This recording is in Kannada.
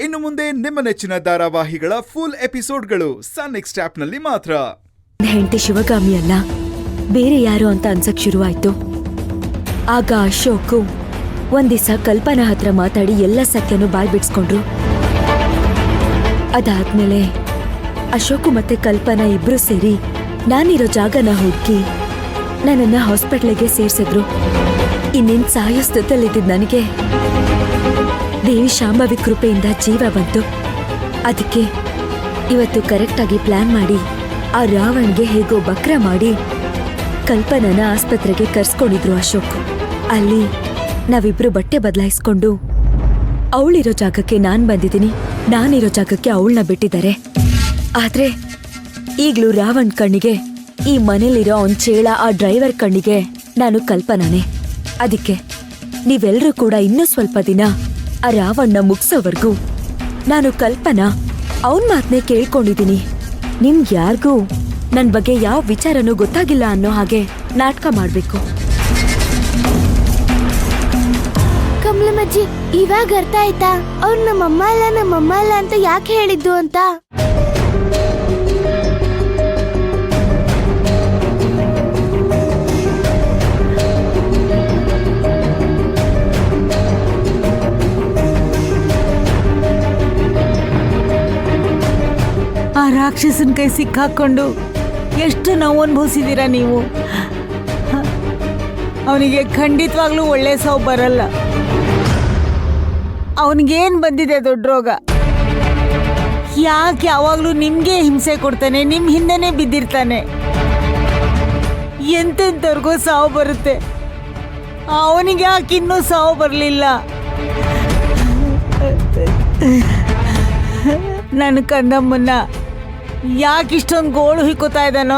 ಇನ್ನು ಮುಂದೆ ನಿಮ್ಮ ನೆಚ್ಚಿನ ಧಾರಾವಾಹಿಗಳ ಫುಲ್ ಎಪಿಸೋಡ್ಗಳು ಸನ್ ನೆಕ್ಸ್ಟ್ ಆಪ್ನಲ್ಲಿ ಮಾತ್ರ. ಹೆಂಡತಿ ಶಿವಗಾಮಿ ಅಲ್ಲ, ಬೇರೆ ಯಾರು ಅಂತ ಅನ್ಸಕ್ ಶುರುವಾಯ್ತು. ಆಗ ಅಶೋಕ್ ಒಂದಿವ್ಸ ಕಲ್ಪನಾ ಹತ್ರ ಮಾತಾಡಿ ಎಲ್ಲ ಸತ್ಯನೂ ಬಾಯ್ ಬಿಡ್ಸ್ಕೊಂಡ್ರು. ಅದಾದ್ಮೇಲೆ ಅಶೋಕ್ ಮತ್ತೆ ಕಲ್ಪನಾ ಇಬ್ರು ಸೇರಿ ನಾನಿರೋ ಜಾಗನ ಹುಡುಕಿ ನನ್ನನ್ನ ಹಾಸ್ಪಿಟ್ಲಿಗೆ ಸೇರ್ಸಿದ್ರು. ಇನ್ನೇನ್ ಸಾಯೋ ಸ್ಥಿತಿಯಲ್ಲಿದ್ದ ನನಗೆ ದೇವಿ ಶಾಂಭವಿ ಕೃಪೆಯಿಂದ ಜೀವ ಬಂತು. ಅದಕ್ಕೆ ಇವತ್ತು ಕರೆಕ್ಟಾಗಿ ಪ್ಲಾನ್ ಮಾಡಿ ಆ ರಾವಣ್ಗೆ ಹೇಗೋ ಬಕ್ರ ಮಾಡಿ ಕಲ್ಪನಾನ ಆಸ್ಪತ್ರೆಗೆ ಕರ್ಸ್ಕೊಂಡಿದ್ರು ಅಶೋಕ್. ಅಲ್ಲಿ ನಾವಿಬ್ರು ಬಟ್ಟೆ ಬದಲಾಯಿಸ್ಕೊಂಡು ಅವಳಿರೋ ಜಾಗಕ್ಕೆ ನಾನ್ ಬಂದಿದ್ದೀನಿ, ನಾನಿರೋ ಜಾಗಕ್ಕೆ ಅವಳನ್ನ ಬಿಟ್ಟಿದ್ದಾರೆ. ಆದ್ರೆ ಈಗ್ಲೂ ರಾವಣ್ ಕಣ್ಣಿಗೆ, ಈ ಮನೇಲಿರೋ ಅವನ್ ಚೇಳ ಆ ಡ್ರೈವರ್ ಕಣ್ಣಿಗೆ ನಾನು ಕಲ್ಪನಾನೆ. ಅದಕ್ಕೆ ನೀವೆಲ್ರೂ ಕೂಡ ಇನ್ನೂ ಸ್ವಲ್ಪ ದಿನ ಆ ರಾವಣ್ಣ ಮುಗ್ಸೋವರ್ಗೂ ನಾನು ಕಲ್ಪನಾ ಅವನ್ ಮಾತ್ನೇ ಕೇಳ್ಕೊಂಡಿದ್ದೀನಿ. ನಿಮ್ಗೆ ಯಾರಿಗೂ ನನ್ ಬಗ್ಗೆ ಯಾವ ವಿಚಾರನೂ ಗೊತ್ತಾಗಿಲ್ಲ ಅನ್ನೋ ಹಾಗೆ ನಾಟಕ ಮಾಡ್ಬೇಕು. ಕಮಲಮ್ಮಜ್ಜಿ, ಇವಾಗ ಅರ್ಥ ಆಯ್ತಾ ಅವ್ರು ನಮ್ಮಮ್ಮ ಅಲ್ಲ ಅಂತ ಯಾಕೆ ಹೇಳಿದ್ದು ಅಂತ? ಆ ರಾಕ್ಷಸನ್ ಕೈ ಸಿಕ್ಕಾಕೊಂಡು ಎಷ್ಟು ನೋವು ಅನುಭವಿಸಿದೀರಾ ನೀವು. ಅವನಿಗೆ ಖಂಡಿತವಾಗ್ಲೂ ಒಳ್ಳೆ ಸಾವು ಬರಲ್ಲ. ಅವನಿಗೇನ್ ಬಂದಿದೆ ದೊಡ್ಡ ರೋಗ? ಯಾಕೆ ಯಾವಾಗ್ಲೂ ನಿಮ್ಗೆ ಹಿಂಸೆ ಕೊಡ್ತಾನೆ, ನಿಮ್ ಹಿಂದೆನೆ ಬಿದ್ದಿರ್ತಾನೆ. ಎಂತೆಂಥವ್ರಿಗೂ ಸಾವು ಬರುತ್ತೆ, ಅವನಿಗೆ ಯಾಕೆ ಇನ್ನೂ ಸಾವು ಬರಲಿಲ್ಲ? ನನ್ನ ಕಂದಮ್ಮನ್ನ ಯಾಕೆ ಇಷ್ಟೊಂದು ಗೋಳು ಹಿಕ್ಕೋತಾ ಇದ್ದಾನೋ